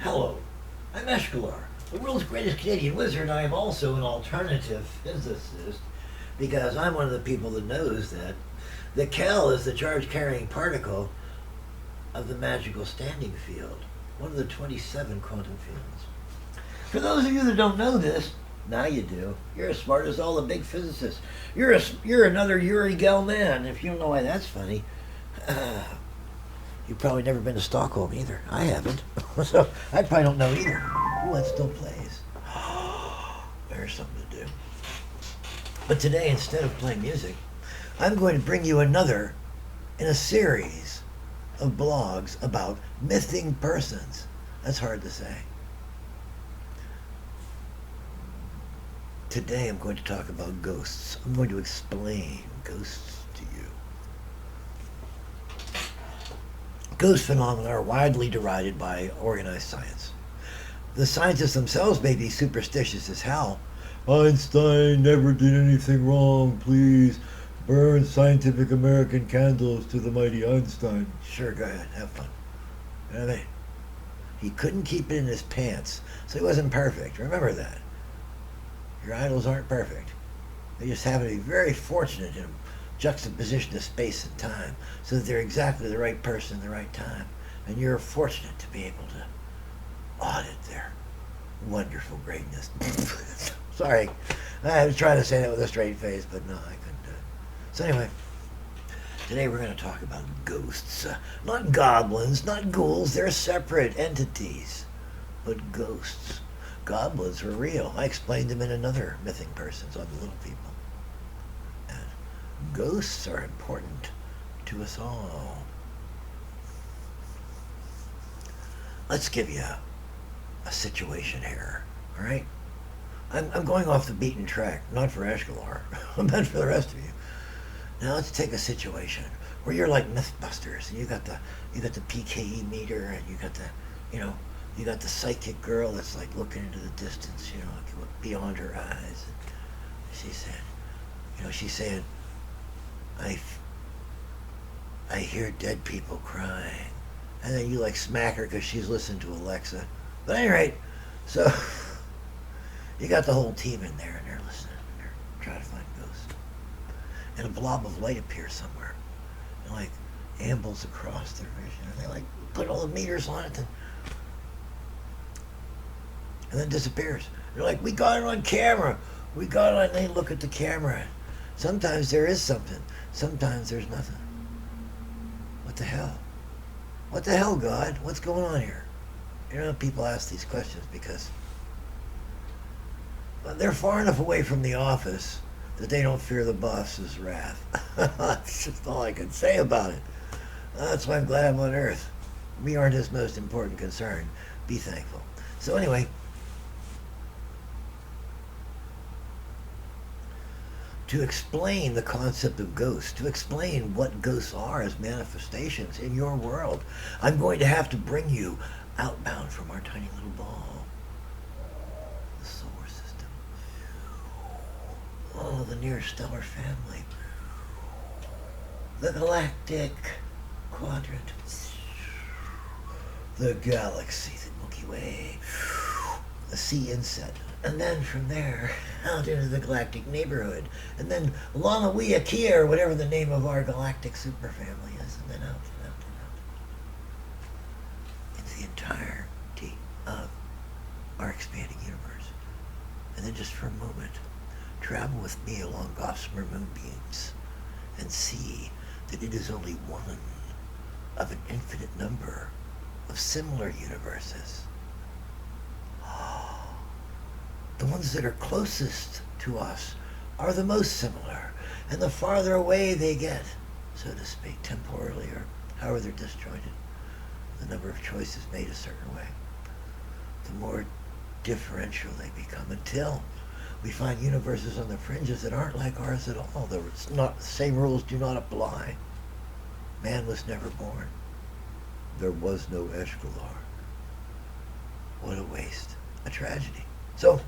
Hello, I'm Eshkalar, the world's greatest Canadian wizard. I am also an alternative physicist because I'm one of the people that knows that the Kel is the charge-carrying particle of the magical standing field, one of the 27 quantum fields. For those of you that don't know this, now you do. You're as smart as all the big physicists. You're another Uri Gelman. If you don't know why that's funny, you've probably never been to Stockholm either. I haven't. So I probably don't know either. Ooh, that still plays. There's something to do. But today, instead of playing music, I'm going to bring you another in a series of blogs about missing persons. That's hard to say. Today I'm going to talk about ghosts. I'm going to explain ghosts to you. Ghost phenomena are widely derided by organized science. The scientists themselves may be superstitious as hell. Einstein never did anything wrong, please. Burn Scientific American candles to the mighty Einstein. Sure, go ahead, have fun. You know what I mean? He couldn't keep it in his pants, so he wasn't perfect. Remember that. Your idols aren't perfect. They just happen to be very fortunate in a juxtaposition of space and time, so that they're exactly the right person at the right time. And you're fortunate to be able to audit their wonderful greatness. Sorry, I was trying to say that with a straight face, but no, I couldn't do it. So anyway, today we're going to talk about ghosts. Not goblins, not ghouls, they're separate entities. But ghosts. Goblins were real. I explained them in another Mything Persons on the Little People. And ghosts are important to us all. Let's give you a situation here, all right? I'm going off the beaten track, not for Eshkalar. I meant for the rest of you. Now let's take a situation where you're like Mythbusters, and you got the PKE meter, and you got you got the psychic girl that's like looking into the distance, like beyond her eyes. And she said, she's saying, I hear dead people crying. And then you like smack her because she's listening to Alexa. But at any rate, so you got the whole team in there and they're listening and they're trying to find ghosts. And a blob of light appears somewhere and like ambles across their vision. And they like put all the meters on it and then disappears. They're like, we got it on camera. We got it on, and they look at the camera. Sometimes there is something. Sometimes there's nothing. What the hell? What the hell, God? What's going on here? People ask these questions because they're far enough away from the office that they don't fear the boss's wrath. That's just all I can say about it. That's why I'm glad I'm on Earth. We aren't his most important concern. Be thankful. So anyway, to explain the concept of ghosts, to explain what ghosts are as manifestations in your world, I'm going to have to bring you outbound from our tiny little ball. The solar system. Oh, the nearest stellar family. The galactic quadrant. The galaxy, the Milky Way. The sea inset. And then from there, out into the galactic neighborhood. And then Lanawea Kia, or whatever the name of our galactic superfamily is. And then out and out and out. Into the entirety of our expanding universe. And then just for a moment, travel with me along gossamer moonbeams and see that it is only one of an infinite number of similar universes. The ones that are closest to us are the most similar, and the farther away they get, so to speak, temporally or however they're disjointed, the number of choices made a certain way, the more differential they become until we find universes on the fringes that aren't like ours at all. The same rules do not apply. Man was never born. There was no Eshkalar. What a waste. A tragedy. So,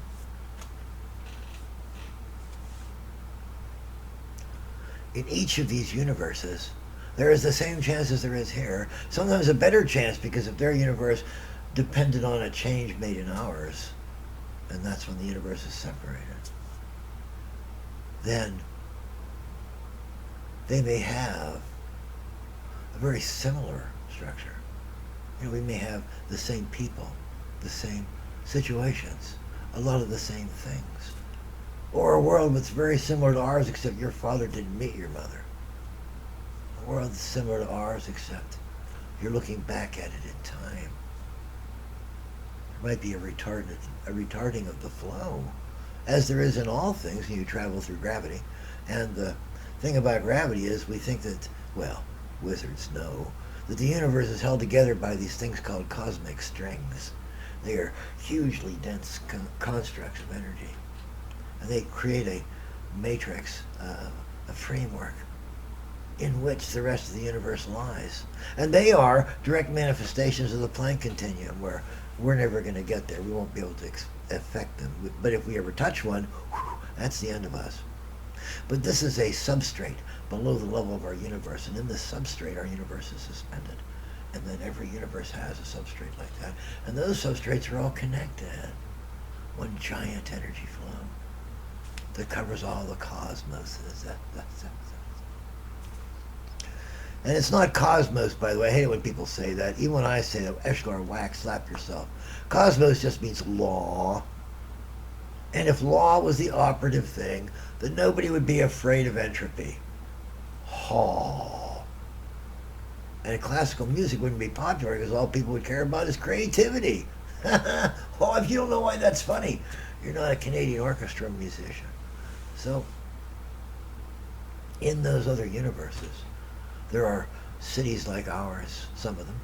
in each of these universes, there is the same chance as there is here. Sometimes a better chance because if their universe depended on a change made in ours, and that's when the universe is separated, then they may have a very similar structure. We may have the same people, the same situations, a lot of the same things. Or a world that's very similar to ours, except your father didn't meet your mother. A world that's similar to ours, except you're looking back at it in time. There might be a retarding of the flow, as there is in all things when you travel through gravity. And the thing about gravity is we think that, well, wizards know, that the universe is held together by these things called cosmic strings. They are hugely dense constructs of energy. And they create a matrix, a framework in which the rest of the universe lies. And they are direct manifestations of the Planck continuum, where we're never going to get there. We won't be able to affect them. But if we ever touch one, whew, that's the end of us. But this is a substrate below the level of our universe. And in this substrate, our universe is suspended. And then every universe has a substrate like that. And those substrates are all connected. One giant energy flow that covers all the cosmos. And it's not cosmos, by the way. I hate it when people say that. Even when I say that, Eshkalar, whack, slap yourself. Cosmos just means law. And if law was the operative thing, then nobody would be afraid of entropy. Ha. And classical music wouldn't be popular because all people would care about is creativity. Oh, if you don't know why that's funny, you're not a Canadian orchestra musician. So, in those other universes, there are cities like ours, some of them,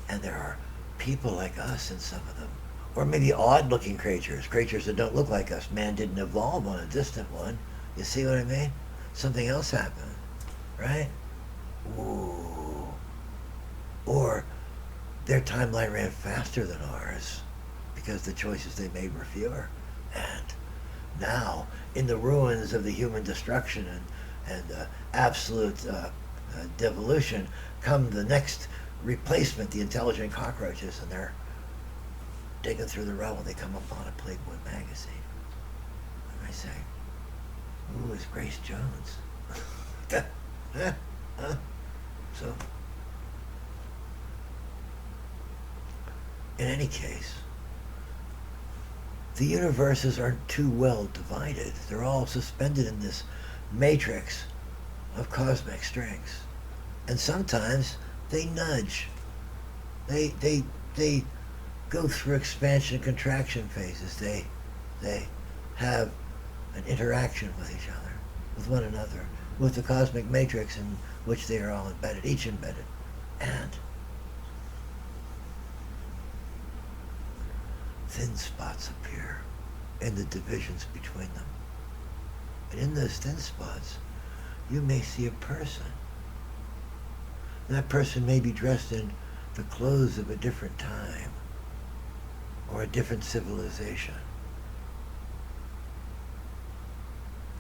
and there are people like us in some of them. Or maybe odd-looking creatures that don't look like us. Man didn't evolve on a distant one. You see what I mean? Something else happened, right? Ooh. Or their timeline ran faster than ours because the choices they made were fewer. And now, in the ruins of the human destruction and absolute devolution, come the next replacement, the intelligent cockroaches, and they're digging through the rubble. They come upon a Playboy magazine. And I say, ooh, it's Grace Jones. So, in any case, the universes aren't too well divided. They're all suspended in this matrix of cosmic strings. And sometimes they nudge. They go through expansion and contraction phases. They have an interaction with each other, with one another, with the cosmic matrix in which they are all embedded, each embedded. And thin spots appear in the divisions between them. And in those thin spots, you may see a person. That person may be dressed in the clothes of a different time or a different civilization.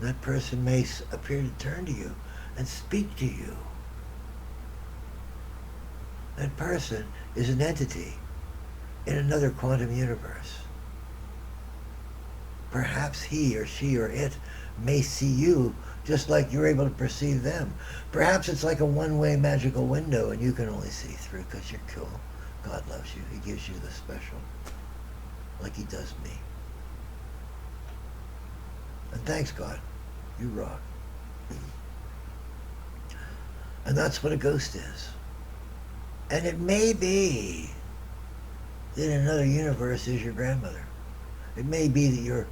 That person may appear to turn to you and speak to you. That person is an entity in another quantum universe. Perhaps he or she or it may see you just like you're able to perceive them. Perhaps it's like a one-way magical window and you can only see through because you're cool. God loves you. He gives you the special, like he does me. And thanks, God. You rock. And that's what a ghost is. And it may be that in another universe is your grandmother. It may be that your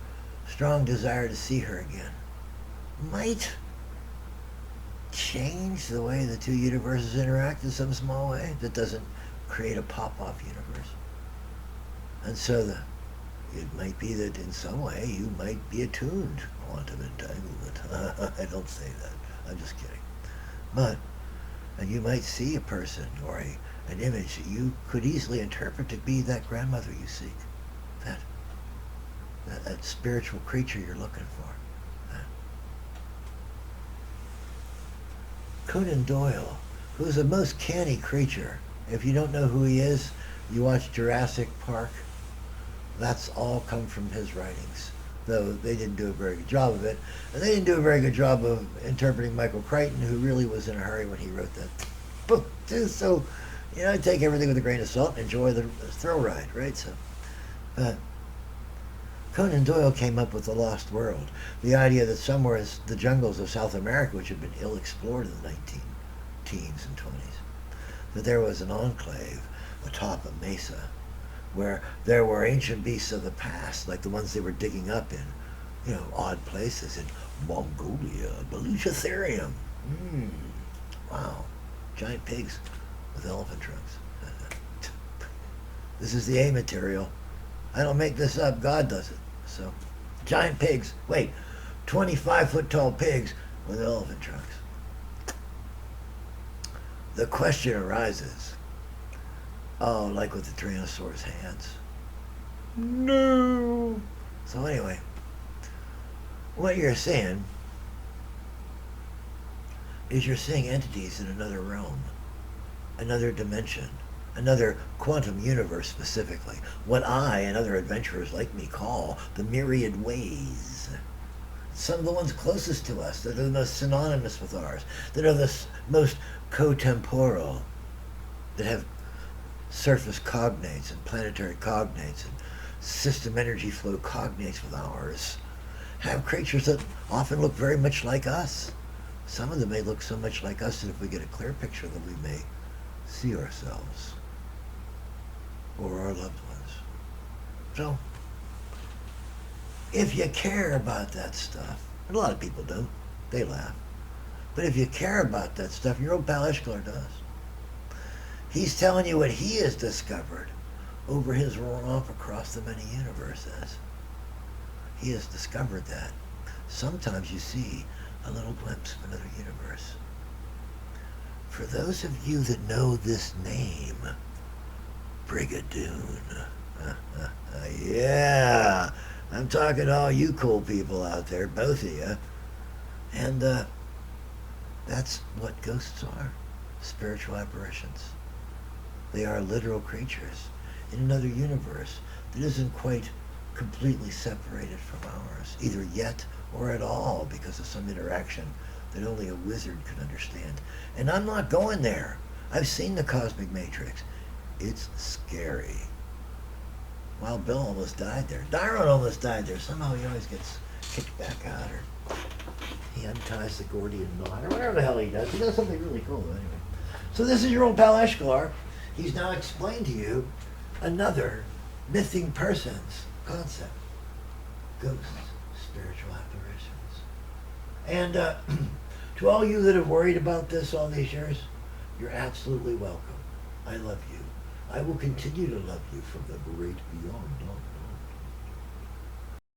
strong desire to see her again might change the way the two universes interact in some small way that doesn't create a pop-off universe. And so it might be that in some way you might be attuned to quantum entanglement. I don't say that. I'm just kidding. And you might see a person or an image that you could easily interpret to be that grandmother you seek. That spiritual creature you're looking for. Conan Doyle, who's a most canny creature. If you don't know who he is, You watch Jurassic Park, that's all come from his writings, though they didn't do a very good job of it. And they didn't do a very good job of interpreting Michael Crichton, who really was in a hurry when he wrote that book, too. So, take everything with a grain of salt and enjoy the thrill ride, right? So, Conan Doyle came up with the Lost World, the idea that somewhere in the jungles of South America, which had been ill-explored in the 19 teens and 20s, that there was an enclave atop a mesa where there were ancient beasts of the past, like the ones they were digging up in, odd places in Mongolia, Beluchitherium. Wow. Giant pigs with elephant trunks. This is the A material. I don't make this up. God does it. So, giant pigs. Wait, 25-foot tall pigs with elephant trunks. The question arises, like with the Tyrannosaurus hands. No. So anyway, what you're seeing is you're seeing entities in another realm, another dimension, another quantum universe specifically, what I and other adventurers like me call the myriad ways. Some of the ones closest to us, that are the most synonymous with ours, that are the most cotemporal, that have surface cognates and planetary cognates and system energy flow cognates with ours, have creatures that often look very much like us. Some of them may look so much like us that if we get a clear picture of them, we may see ourselves or our loved ones. So, if you care about that stuff, and a lot of people don't, they laugh, but if you care about that stuff, your old pal Eshkalar does. He's telling you what he has discovered over his romp across the many universes. He has discovered that sometimes you see a little glimpse of another universe. For those of you that know this name, Brigadoon. Yeah, I'm talking to all you cool people out there, both of you. And that's what ghosts are, spiritual apparitions. They are literal creatures in another universe that isn't quite completely separated from ours, either yet or at all, because of some interaction that only a wizard can understand. And I'm not going there. I've seen the Cosmic Matrix. It's scary. Wild Bill almost died there. Dyron almost died there. Somehow he always gets kicked back out, or he unties the Gordian knot, or whatever the hell he does. He does something really cool, anyway. So this is your old pal Eshkalar. He's now explained to you another missing persons concept. Ghosts, spiritual apparitions. And to all you that have worried about this all these years, you're absolutely welcome. I love you. I will continue to love you from the great beyond.